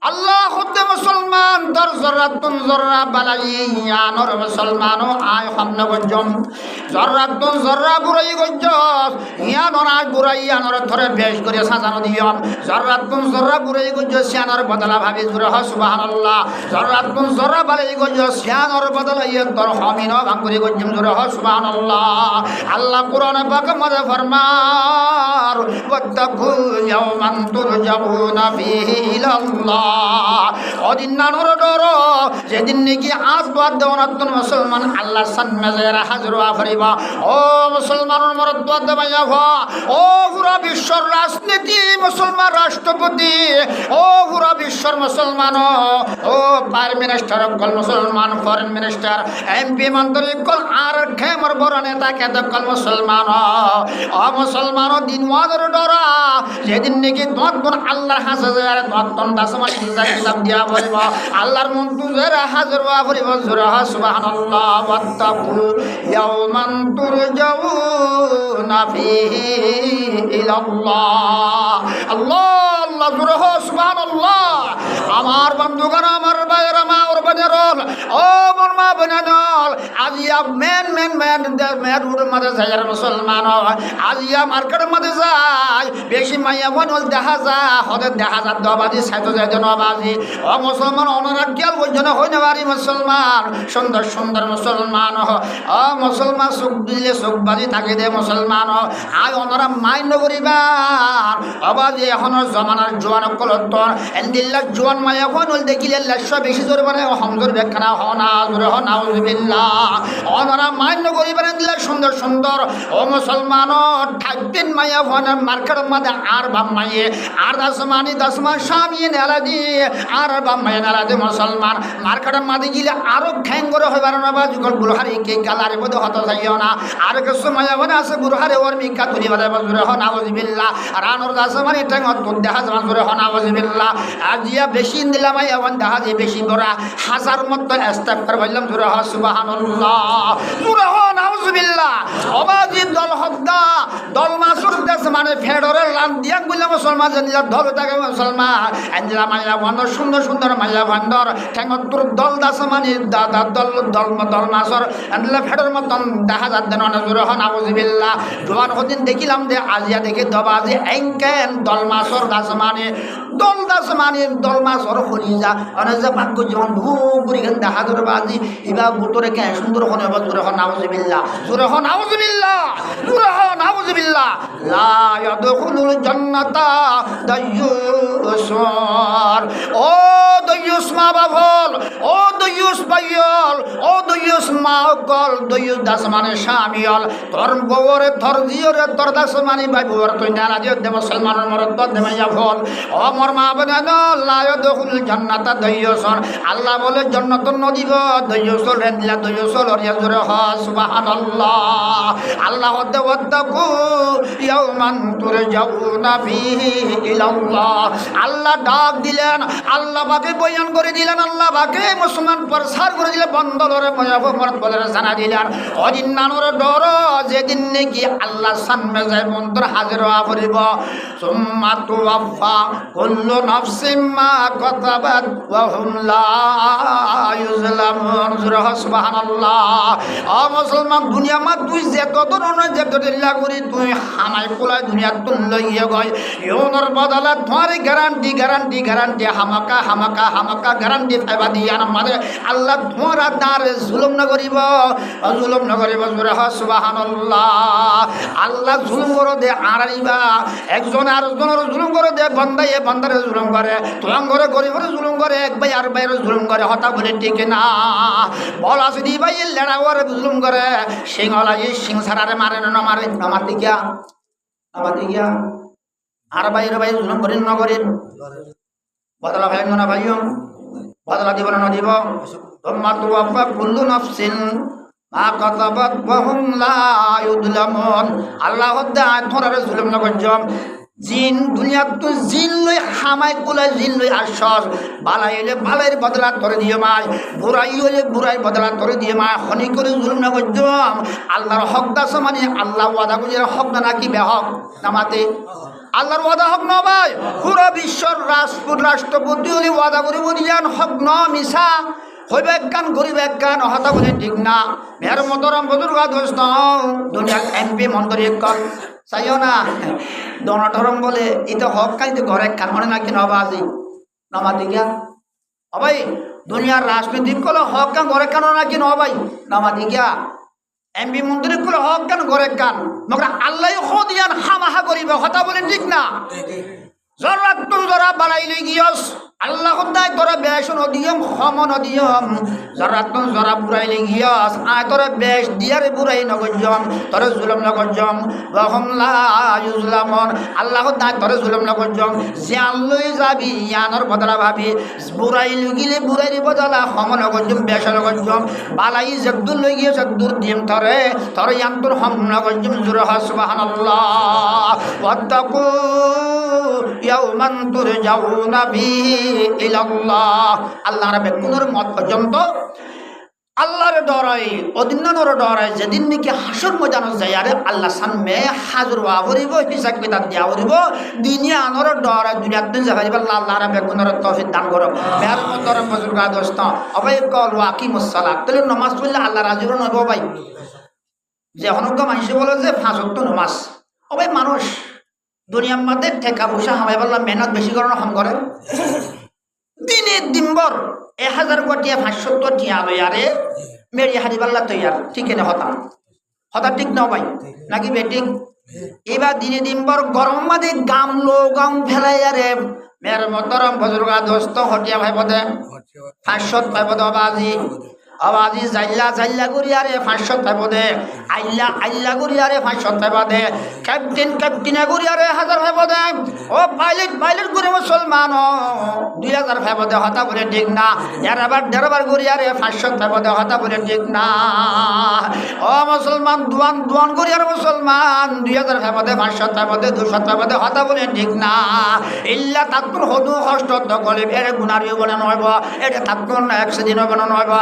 S1: আল্লাহ হতে মুসলমান দর জর্রাতুন জর্রা বালাই ইয়ানর মুসলমানও আয় হামনা গজ্জম জর্রাতুন জর্রা বুরাই গজ্জ ইয়ানর আয় বুরাই ইয়ানর ধরে বেশ করে সাজানো দিয়ম জর্রাতুন জর্রা বুরাই গজ্জ সিয়ানর বদলা ভাবি জুরে হ সুবহানাল্লাহ জর্রাতুন জর্রা বালাই গজ্জ সিয়ানর বদলা ইয়ানর হামিন ভাঙ্গুরি গজ্জম জুরে হ সুবহানাল্লাহ আল্লাহ কোরআনে পাক মধ্যে ফরমান ওয়াত্তাকু ইয়াওমান তুরজাউনা ফীহি ইলাল্লাহ অদিনানোর ডর যেদিন নাকি আসবাদ দেওয়ানাত্তন মুসলমান আল্লাহ সান্মেজেরা হাজির আফরিবা ও মুসলমানের মরদ দেবাইয়া ও পুরা বিশ্বর রাজনীতি মুসলমান রাষ্ট্রপতি ও পুরা বিশ্বর মুসলমান ও প্রাইম মিনিস্টার কল মুসলমান ফরেন মিনিস্টার এমপি মন্ত্রী কল আর খেমর বড় নেতা কেত কল মুসলমান ও মুসলমান দিনওয়াদের ডরা যেদিন নাকি তখন আল্লাহর হাজার তখন দাসমান কিতাব দিয়া বলিব আল্লাহর মন্তুজের হাজির আফরিবা জুরা সুবহানাল্লাহ ওয়াত্তাকু ইয়াওমান তুরজাউনা ফীহি ইলাল্লাহ আল্লাহ আল্লাহ জুরা সুবহানাল্লাহ আমার বন্ধুগণ আমার ভাইয়েরা মা ওর বোনেরল ও মোর মা বোনেরল আজিয়া মেন রোডের মধ্যে যায় মুসলমান আজিয়া মার্কেটের মধ্যে যায় বেশি মাইয়া বনল দেখা যায় হদের দেখা যায় দবাজি সাইতো যায় নবাজি ও মুসলমান অনারা গেল ওইজনে হয় না বাড়ি মুসলমান সুন্দর সুন্দর মুসলমান ও মুসলমান চোখ দিলে চোখ বাজি থাকে দে মুসলমান আয় ওনারা মাইন্ড করিবার অবাজি এখনো জমানার জোয়ান কলত্তর এন্দিল্লা জোয়ান মায়া বনল দেখিলে লাশ বেশি জোরে মানে হমজোর ব্যাখ্যা হনা জোরে হনা উজবিল্লাহ ওনারা মাইন্ড করিবার এন্দিল্লা সুন্দর সুন্দর ও মুসলমান থাকতেন মায়া বনের মার্কেটের মধ্যে আর বাম মাইয়ে আর দাসমান স্বামী নেলা দিয়ে আর বাম মাইয়ে নেলা দিয়ে মুসলমান মার্কেটের মধ্যে গিলে আরো ঠ্যাং করে হইবার না বা যুগল বুড়হারি কে গালারে বোধ হত যাইও না আর কিছু মায়া বনে আছে বুড়হারে ওর মিকা তুলি বাদে জোরে হনা উজবিল্লাহ রানোর দাসমানি ঠ্যাং তোর দেখা যান জোরে হনা উজবিল্লাহ আজিয়া বেশি দিলাম মাইয়া বন দেখা দিয়ে বেশি ধরা হাজার মতো ইস্তেগফার বললাম জোরে হ সুবহানাল্লাহ জোরে হ নাউজুবিল্লাহ অবাজি দল হদ্দা দল মাসুর দেশ মানে ফেডারেল লান দিয়া বললাম মুসলমান জানিলা দল থাকে মুসলমান আঞ্জলা মাইয়া বন্ধ সুন্দর সুন্দর মাইয়া বন্দর ঠেঙ্গতুর দল দাস মানে দাদা দল দল দল মাসর আঞ্জলা ফেডার মতন দেখা যাচ্ছে না জোরে হ নাউজুবিল্লাহ জোয়ান হদিন দেখিলাম যে আজিয়া দেখে দবাজি এঙ্কেন দল মাসর দাস মানে দল দাস মানে দল মাসর খলিজা অনেক যে ভাগ্য জীবন ভুগুরি গান দেখা ধরে বাজি ইবা বুতরে কে সুন্দর হনে বা জোরে হ নাউজুবিল্লাহ জোরে হ নাউজুবিল্লাহ জোরে হ নাউজুবিল্লাহ লা ইয়াদখুলুল জান্নাতা দায়্যুসর ও দায়্যুস মা বাবল ও দায়্যুস বাইয়ল ও দায়্যুস মা গল দায়্যুস দাস মানে স্বামীল তোর বউরে তোর জিয়রে তোর দাস মানে ভাই বউর তুই নালা দিও দে মুসলমানের মরদ দে মাইয়া ভল ও মোর মা বনে লা ইয়াদখুলুল জান্নাতা দায়্যুসর আল্লাহ বলে জান্নাত নদিব দায়্যুসর রেন্দিলা দায়্যুসর ওরিয়া জোরে হ সুবহানাল্লাহ আল্লাহ হতে ওয়াত্তাকু ইয়াওমান তুরজাউনা ফীহি ইলাল্লাহ আল্লাহ ডাক দিলেন আল্লাহ বাকে বয়ান করে দিলেন আল্লাহ বাকে মুসলমান প্রসার করে দিলেন বন্দরে ময়াবমর বলে জানা দিলেন ওদিন নানুর ডর যেদিন নাকি আল্লাহ সামনে যায় মন্ত্র হাজির হওয়া করিব সুম্মা তুওয়াফা কুল্লু নাফসিম মা কাসাবাত ওয়া হুম লা ইউজলামুন সুবহানাল্লাহ ও মুসলমান দুনিয়া মা তুই যত ধরনের যত দিল্লা করি তুই হামাই কোলা দুনিয়া তুল লইয়ে গয় ইউনর বদলা তোমার গ্যারান্টি গ্যারান্টি গ্যারান্টি হামাকা হামাকা হামাকা গ্যারান্টি পাইবা দিয়া আমাদের আল্লাহ তোমার দার জুলুম না করিব জোরে হ সুবহানাল্লাহ আল্লাহ জুলুম করে দে আড়াইবা একজন আর একজনের জুলুম করে দে বান্দায়ে বান্দারে জুলুম করে তোমার ঘরে গরিবের জুলুম করে এক ভাই আর ভাইয়ের জুলুম করে হতা বলে ঠিক না বল আছে দি ভাই লেড়া ওরে জুলুম করে সিংহলা সিং সারারে মারে না মারে আমার দিকে আর ভাইয়ের ভাই জুলুম করেন না করেন বদলা ভাই না ভাইও বদলা দিব না দিব তোমার তো বাবা কুল্লু নাফসিন মা কাতাবাত ওয়া হুম লা ইউযলামুন। আল্লাহ দায় ধরারে জুলুম না করজম জিন দুনিয়াত তো জিন লই হামাই কুলা জিন লই আশ্বাস বালাই হইলে বালাইয়ের বদলা করে দিয়ে মাই বুড়াই হইলে বুড়াই বদলা করে দিয়ে মাই হনি করে জুলুম না করজম আল্লাহর হক দাস মানে আল্লাহ ওয়াদা করিয়ে হক না নাকি বেহক নামাতে আল্লাহর ওয়াদা হক ন ভাই পুরো বিশ্বর রাষ্ট্রপতি হলে ওয়াদা করিব দিয়ান হক ন মিছা হইবে একখান গরিব একখান হতা বলে ঠিক না মেয়ের মতরম বুজুর্গ দোস্ত দুনিয়ার এমপি মন্ত্রী একখান চাইও না দনঠরম বলে ইতো হক কাইতে ঘর একখান মনে নাকি নবাজি নমাতি গিয়া ভাই দুনিয়ার রাজনীতিক কলে হক কান ঘর একখান নাকি নবাই নমাতি গিয়া এমপি মন্ত্রী কলে হক কান ঘর একখান মগরা আল্লাহ হদিয়ান হামাহা করিবে হতা বলে ঠিক না জরাত তুম জরা বানাইলে গিয়স আল্লাহ খোদাই তোরা বেশ নদিয়ম হম নদিয়ম জরাতন জরা বুড়াইলে গিয়স আয় তোরা বেশ দিয়ারে বুড়াই নগজম তোরা জুলম নগজম ওয়াহুম লা ইউযলামুন আল্লাহ খোদাই তোরা জুলম নগজম জান লই যাবি ইয়ানর বদলা ভাবি বুড়াই লগিলে বুড়াইর বদলা হম নগজম বেশ নগজম বালাই জদ্দুর লই গিয়ে জদ্দুর দিম তোরে তোর ইয়ান্তর হম নগজম জুর সুবহানাল্লাহ ওয়াত্তাকু ইয়াউমান তুরজাউনা বিহি ইলাল্লাহ আল্লাহ রাব্বে কোনর মত পর্যন্ত আল্লাহর ডরাই অদিনর ডরাই যেদিন নাকি হাসর ময়দান যায় আরে আল্লাহ সামনে হাজির হওয়া করিব হিসাব কিতাব দিয়া করিব দুনিয়া আনর ডরাই দুনিয়ার দিন যাইব আল্লাহ রাব্বে কোনর তৌফিক দান করব মের মতর বুজুর্গ দোস্ত অবাই কল ওয়াকিমুস সালাত তাহলে নামাজ পড়লে আল্লাহ রাজি হন ভাই যে অনজ্ঞ মানুষ বলে যে 5 ওয়াক্ত নামাজ অবাই মানুষ দুনিয়ার মধ্যে ঠেকা পয়সা হামাই বললাম মেহনত বেশি করানো হাম করে দিনে দিনভর 1000 কোটি 500 টিয়া লয়ারে মেরি হারি পাল্লা তৈয়ার ঠিক না হতা ঠিক না ভাই নাকি বেটিক এবার দিনে দিনভর গরম মাঝে গাম লো গাম ফেলাইয়ারে মের মতরম বুজুর্গ দোস্ত হটিয়া ভাই পদে 500 ভাই পদে আবাজি জাইল্লা জাইল্লা করিয়ারে 500 টাইপদে আইল্লা করিয়ারে 500 টাইপদে ক্যাপ্টেনে করিয়ারে 1000 টাইপদে ও পাইলট করে মুসলমান 2000 টাইপদে হতা বলে ঠিক না ড্রাইভার করিয়ারে 500 টাইপদে হতা বলে ঠিক না ও মুসলমান দুয়ান করিয়ারে মুসলমান 2000 টাইপদে 500 টাইপদে 200 টাইপদে হতা বলে ঠিক না ইল্লা তাকুন হদু কষ্ট দকলে এর গুনারিও বলে নয়ব এটা তাকুন অ্যাক্সিডেন্ট হবে না নয়ব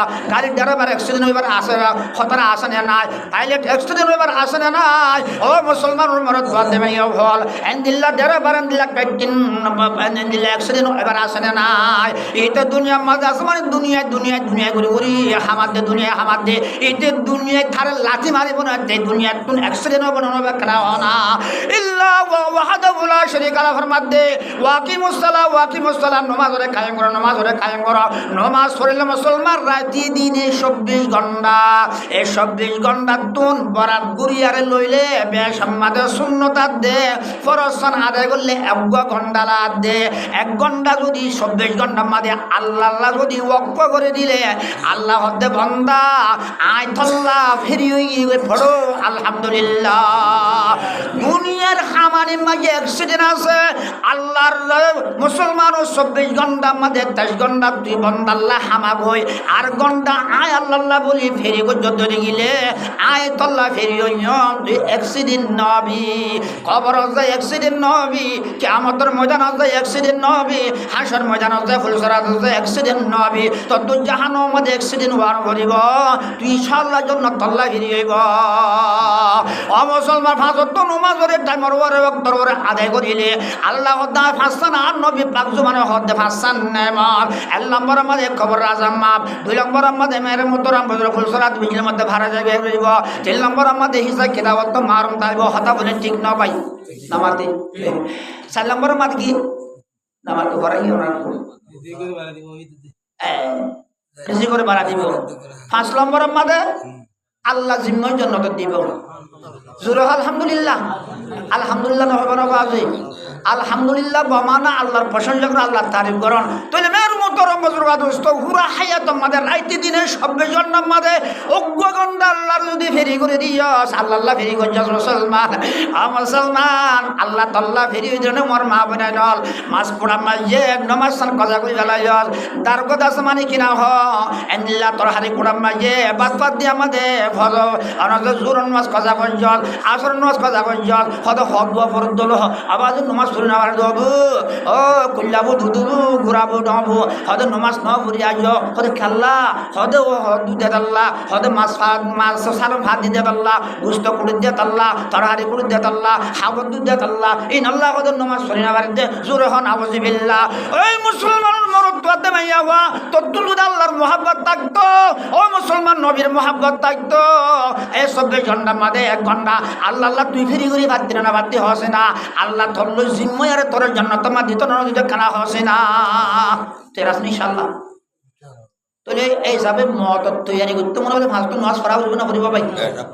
S1: ড্রাইভার অ্যাক্সিডেন্ট হইবার আসে খতরা আসে না নাই পাইলট অ্যাক্সিডেন্ট হইবার আসে না নাই ও মুসলমান মরদ বাদ দেবে হল এন্দিল্লা ড্রাইভার এন্দিল্লা ক্যাপ্টেন এন্দিল্লা অ্যাক্সিডেন্ট হইবার আসে না নাই এটা দুনিয়া মাঝে আছে মানে দুনিয়া ঘুরি হামাদে দুনিয়া হামাদে এটা দুনিয়ায় থারে লাথি মারিব না এই দুনিয়ার কোন অ্যাক্সিডেন্ট হবে না হবে না ইল্লা ওয়াহদাহু লা শারীকা লাহু ফরমাদে ওয়াকিমুস সালাহ নামাজ ধরে কায়েম করো নামাজ পড়লে মুসলমান রাতি দিনে 24 ঘন্টা এই 24 ঘন্টা তুন বরাত গুরিয়ারে লইলে বেশম্মাদে সুন্নতাত দে ফরজ আদায় করলে 1 ঘন্টা লাগ দে 1 ঘন্টা যদি 24 ঘন্টা মাঝে আল্লাহ যদি ওয়াক্ফ করে দিলে আল্লাহ হতে বান্দা আয়তল্লাহ ফিরি হয়ে পড়ো আলহামদুলিল্লাহ দুনিয়ার হামানের মাঝে অ্যাক্সিডেন্ট আছে আল্লাহর মুসলমান 24 ঘন্টা মাঝে 23 ঘন্টা তুই বান্দা আল্লাহ হামাগ হই আর ঘন্টা আয় আল্লাহ বলি ফেরি যত গিলে আয় তল্লা ফেরি তুই অ্যাক্সিডেন্ট নবি কবর যায় অ্যাক্সিডেন্ট নবি কিয়ামতের ময়দান যায় অ্যাক্সিডেন্ট নবি হাসর ময়দান যায় ফুলসরাত যায় অ্যাক্সিডেন্ট নবি তো তুই জাহান্নামের মধ্যে অ্যাক্সিডেন্ট ওয়ার করিব তুই ইনশাআল্লাহ জন্য তল্লা ফিরি হইব ও মুসলমান 5 ওয়াক্ত নামাজের টাইমের ওয়াক্তর ওরে আদায় করিলে আল্লাহ দা ফাসান আর নবী পাক জমানে হদে ফাসান নেমাল 1 নম্বর মধ্যে কবর আজম মাপ 2 নম্বর মধ্যে মেরে মোহতরম বজর ফুলসরাত বিজলির মধ্যে ভাড়া যাবে হইব 3 নম্বর মধ্যে হিসাব কিতাবত তো মারুম তাইব হতা বলে ঠিক না ভাই নামাতে 4 নম্বর মধ্যে কি নামাজ তো করাই না রিজি করে বাড়া দিব 5 নম্বর মধ্যে আল্লাহ জিম্মার জন্য তো দিব জোরে আলহামদুলিল্লাহ। আলহামদুলিল্লাহ নহবা নবাজি আলহামদুলিল্লাহ বমানা আল্লাহর প্রশংসা করে আল্লাহর তারিফ করন। তাহলে মের মোহতরম বুজুর্গ দোস্ত পুরা হায়াত আমাদের রাইতে দিনে ২৬ ঘন্টা আমাদের অজ্ঞগন্ধা আল্লাহর যদি ফেরি করে দিয়স আল্লাহ ফেরি করছস মুসলমান মুসলমান আল্লাহ তাল্লাহ ফেরি হয়ে জন্য মোর মা বোনাই দল মাছ পোড়া মাইয়ে নমাজ সান কজা করে জ্বালাইস দারগত আছে মানে কিনা হ এনিল্লা তোর হারি পোড়া মাইয়ে বাদ বাদ দিয়ে আমাদের ভজ অনজ জোরন মাছ কজা করছস আসর নামাজ কজা করছস হদ হদ দোয়া ফরদ দল আবাজ নমাজ পড়ি না দেবু ও কুল্লাবু দুদুবু ঘুরাবু ডবু হদ নমাজ ন পড়ি আইয় হদ খেললা হদ ও হদ দে তাল্লা হদ মাছ সারম ভাত দিতে তাল্লা গুস্ত কুড়ি দিয়ে তাল্লা তরহারি কুড়ি দিয়ে তাল্লা হাবদ দিয়ে তাল্লা ইন আল্লাহ হদ নমাজ পড়ি না বাড়িতে জোরে হন আওয়াজি বিল্লাহ। ওই মুসলমানের মরদ বাদে মাইয়া হওয়া তদ্দুল আল্লাহর মোহাব্বত থাকতো ও মুসলমান নবীর মোহাব্বত থাকতো এই ২৪ ঘন্টা মাঝে ১ ঘন্টা আল্লাহ আল্লাহ তুই ফিরি করি বাদ দিনা না বাদ দিয়ে হসে না আল্লাহ ধরল জিম্ময় আরে তোর জন্য তোমার দিত না দিতে খানা হসে না তেরাস ইনশাআল্লাহ। তাহলে এই হিসাবে মত তৈরি করতে মনে হলে মালতো নামাজ পড়া উঠবে না করিব ভাই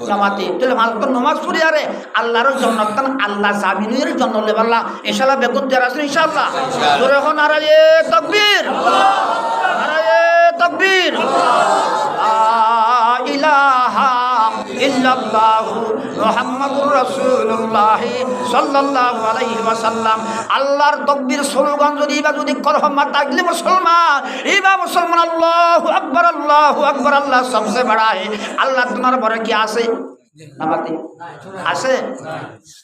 S1: জামাতে তাহলে মালতো নামাজ পড়ি আরে আল্লাহর জন্য আল্লাহ জামিনের জন্য লেবাল্লা ইনশাআল্লাহ বেগুন তেরাস ইনশাআল্লাহ। তোর এখন আর তাকবীর তাকবীর ইলাহা ইল্লাল্লাহু মুহাম্মাদুর রাসূলুল্লাহ সাল্লাল্লাহু আলাইহি ওয়াসাল্লাম। আল্লাহর তাকবীর স্লোগান যদি করহমা তাকলে মুসলমান ইবা মুসলমান আল্লাহু আকবার আল্লাহ সবচেয়ে বড় है আল্লাহ তোমার বড় কি আছে নামাতে আছে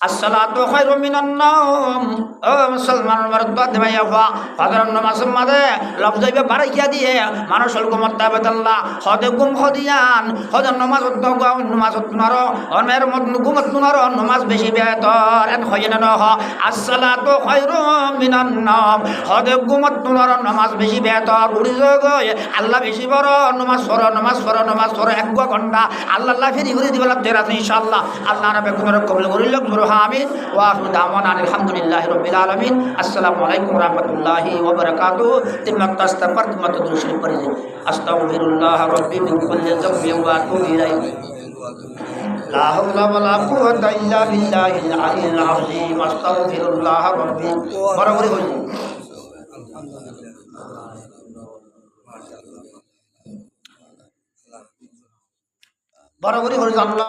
S1: আসসালাতু খায়রু মিনান নাওম। ও মুসলমান মরদ দেমাইয়া ফাদর নামাজ মাদে লফজাইবে বারাইয়া দিয়ে মানুষ গুমত তাবাতাল্লাহ হদে গুম হদিয়ান হদে নামাজ নারো অনের গুমত নারো নামাজ বেশি বেহতর এন হইনা নহ আসসালাতু খায়রু মিনান নাওম হদে গুমত নারো নামাজ বেশি বেহতর উড়ি গয় আল্লাহ বেশি বড় নামাজ পড়ো ১ ঘন্টা আল্লাহ ফিরি করে দিবেলা তেরাস ইনশাআল্লাহ। আল্লাহ রাব্বে কুমরে কবুল করিল আমিন ওয়া আখিরু দাওয়ানা আলহামদুলিল্লাহি রাব্বিল আলামিন। আসসালামু আলাইকুম ওয়া রাহমাতুল্লাহি ওয়া বারাকাতুহু। তিম্মাত আস্তাগফির তিম্মাত দুরুশরীফ পড়ি আস্তাগফিরুল্লাহ রাব্বি মিন কুল্লি যামবি ওয়া আতুবু ইলাইহি লা হাওলা ওয়ালা কুওয়াতা ইল্লা বিল্লাহিল আলিয়্যিল আযীম আস্তাগফিরুল্লাহ রাব্বি বরাবরি হই বরাবরি হই আল্লাহ